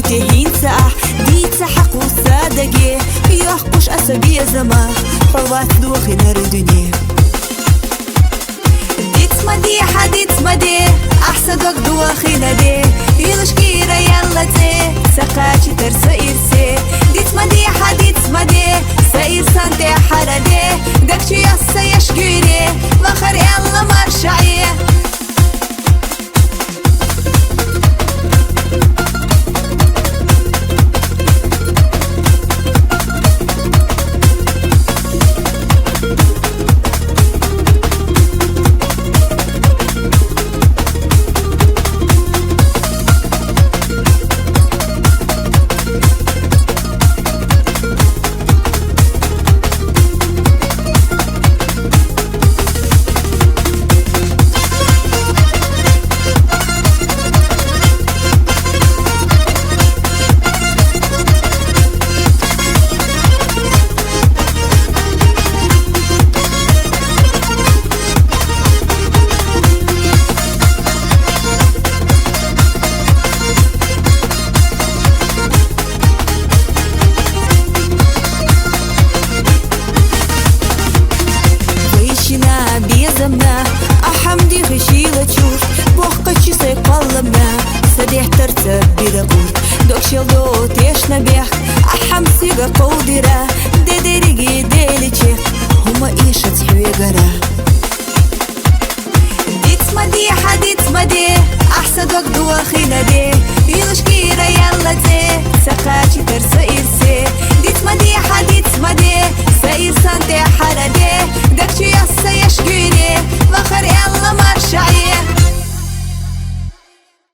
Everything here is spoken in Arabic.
تهين ساح ديت حق وصادقي يحقش أسبيع زمان حوات دوخي نار الدنيا ديت مدي أحسدك دوخي ندي يلشكيرا يلا تي سقاشي ترسا إرسي ديت مدي ساير سانتي حردي دكشي يسا يشكيري وخر يلا مرشعي بيزمنا أحمدي خشيلة تشوف بوخقتشي سيقلبنا سديح ترتب بيرقود دوكشيل دو تيش نبيح أحم سيغا قودرة ديريجي ديلي تشيخ هما إيشة تحويقرة ديت مدي أحسدك دوخي ندي يلشكيرا